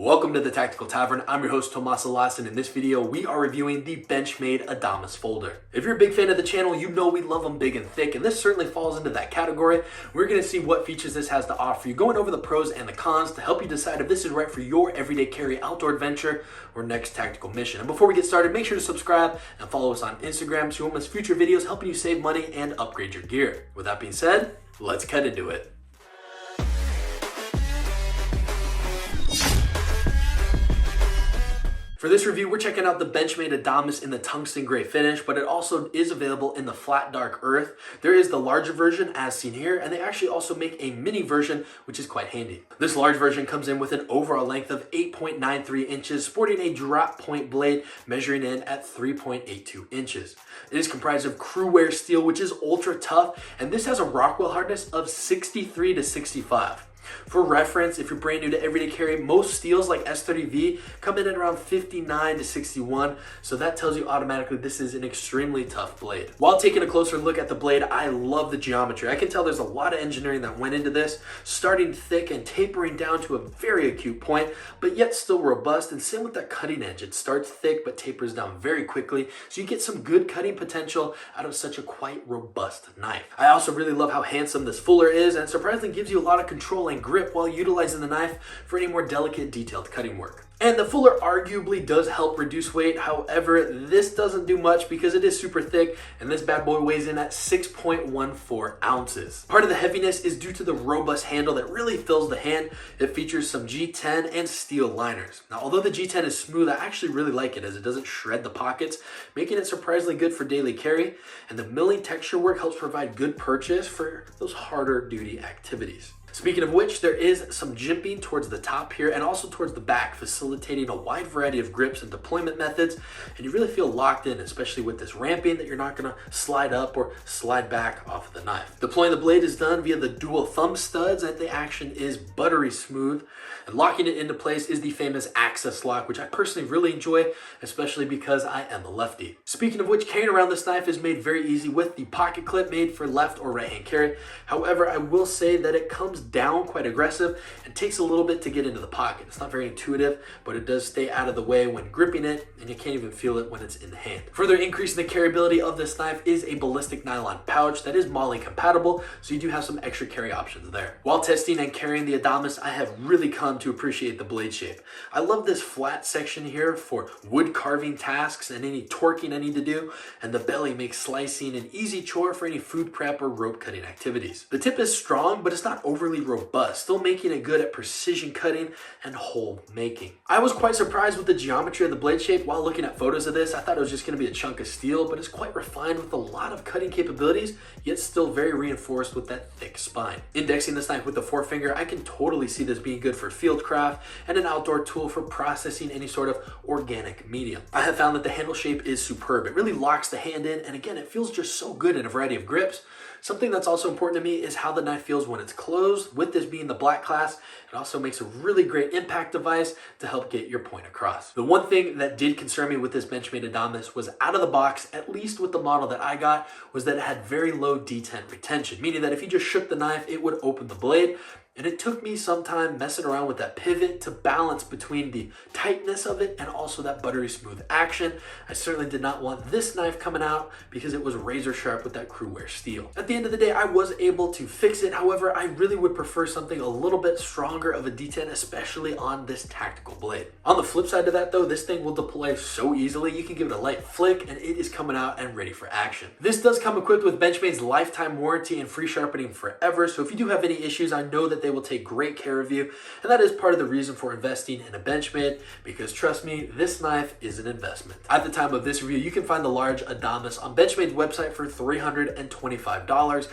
Welcome to the Tactical Tavern. I'm your host Tomas Alas, and in this video we are reviewing the BENCHMADE Adamas folder. If you're a big fan of the channel, you know we love them big and thick, and this certainly falls into that category. We're going to see what features this has to offer you, going over the pros and the cons to help you decide if this is right for your everyday carry outdoor adventure or next tactical mission. And before we get started, make sure to subscribe and follow us on Instagram so you won't miss future videos helping you save money and upgrade your gear. With that being said, let's get into it. For this review, we're checking out the BENCHMADE Adamas in the tungsten gray finish, but it also is available in the flat dark earth. There is the larger version as seen here, and they actually also make a mini version, which is quite handy. This large version comes in with an overall length of 8.93 inches, sporting a drop point blade measuring in at 3.82 inches. It is comprised of Cru-Wear steel, which is ultra tough, and this has a Rockwell hardness of 63 to 65. For reference, if you're brand new to everyday carry, most steels like S30V come in at around 59 to 61, so that tells you automatically this is an extremely tough blade. While taking a closer look at the blade, I love the geometry. I can tell there's a lot of engineering that went into this, starting thick and tapering down to a very acute point, but yet still robust, and same with that cutting edge. It starts thick but tapers down very quickly, so you get some good cutting potential out of such a quite robust knife. I also really love how handsome this fuller is, and surprisingly gives you a lot of control and grip while utilizing the knife for any more delicate, detailed cutting work. And the fuller arguably does help reduce weight. However, this doesn't do much because it is super thick, and this bad boy weighs in at 6.14 ounces. Part of the heaviness is due to the robust handle that really fills the hand. It features some G10 and steel liners. Now, although the G10 is smooth, I actually really like it as it doesn't shred the pockets, making it surprisingly good for daily carry. And the milling texture work helps provide good purchase for those harder duty activities. Speaking of which, there is some jimping towards the top here and also towards the back, facilitating a wide variety of grips and deployment methods, and you really feel locked in, especially with this ramping, that you're not going to slide up or slide back off of the knife. Deploying the blade is done via the dual thumb studs, and the action is buttery smooth, and locking it into place is the famous access lock, which I personally really enjoy, especially because I am a lefty. Speaking of which, carrying around this knife is made very easy with the pocket clip made for left or right hand carry. However, I will say that it comes down quite aggressive and takes a little bit to get into the pocket. It's not very intuitive, but it does stay out of the way when gripping it, and you can't even feel it when it's in the hand. Further increasing the carryability of this knife is a ballistic nylon pouch that is MOLLE compatible, so you do have some extra carry options there. While testing and carrying the Adamas, I have really come to appreciate the blade shape. I love this flat section here for wood carving tasks and any torquing I need to do, and the belly makes slicing an easy chore for any food prep or rope cutting activities. The tip is strong, but it's not overly robust, still making it good at precision cutting and hole making. I was quite surprised with the geometry of the blade shape while looking at photos of this. I thought it was just going to be a chunk of steel, but it's quite refined with a lot of cutting capabilities, yet still very reinforced with that thick spine. Indexing this knife with the forefinger, I can totally see this being good for field craft and an outdoor tool for processing any sort of organic medium. I have found that the handle shape is superb. It really locks the hand in, and again, it feels just so good in a variety of grips. Something that's also important to me is how the knife feels when it's closed. With this being the black class, it also makes a really great impact device to help get your point across. The one thing that did concern me with this BENCHMADE Adamas was out of the box, at least with the model that I got, was that it had very low detent retention, meaning that if you just shook the knife, it would open the blade. And it took me some time messing around with that pivot to balance between the tightness of it and also that buttery smooth action. I certainly did not want this knife coming out because it was razor sharp with that Cru-Wear steel. At the end of the day, I was able to fix it. However, I really would prefer something a little bit stronger of a detent, especially on this tactical blade. On the flip side of that though, this thing will deploy so easily. You can give it a light flick and it is coming out and ready for action. This does come equipped with BENCHMADE's lifetime warranty and free sharpening forever. So if you do have any issues, I know that they will take great care of you, and that is part of the reason for investing in a BENCHMADE, because trust me, this knife is an investment. At the time of this review, you can find the large Adamas on BENCHMADE's website for $325,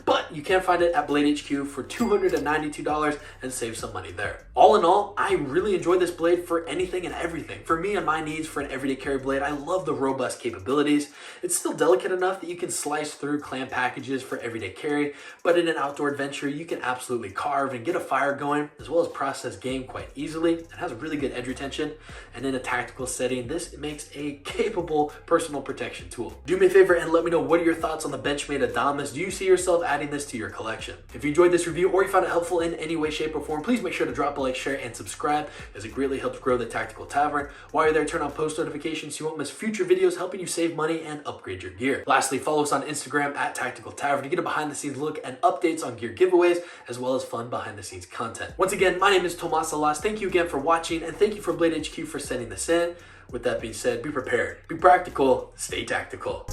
but you can find it at Blade HQ for $292 and save some money there. All in all, I really enjoy this blade for anything and everything. For me and my needs for an everyday carry blade, I love the robust capabilities. It's still delicate enough that you can slice through clam packages for everyday carry, but in an outdoor adventure, you can absolutely carve and get a fire going, as well as process game quite easily. It has a really good edge retention, and in a tactical setting, this makes a capable personal protection tool. Do me a favor and let me know what are your thoughts on the BENCHMADE Adamas. Do you see yourself adding this to your collection? If you enjoyed this review or you found it helpful in any way, shape, or form, please make sure to drop a like, share, and subscribe, as it greatly helps grow the Tactical Tavern. While you're there, turn on post notifications so you won't miss future videos helping you save money and upgrade your gear. Lastly, follow us on Instagram at Tactical Tavern to get a behind the scenes look and updates on gear giveaways, as well as fun behind the scenes content. Once again, my name is Tomas Alas. Thank you again for watching, and thank you for Blade HQ for sending this in. With that being said, be prepared, be practical, stay tactical.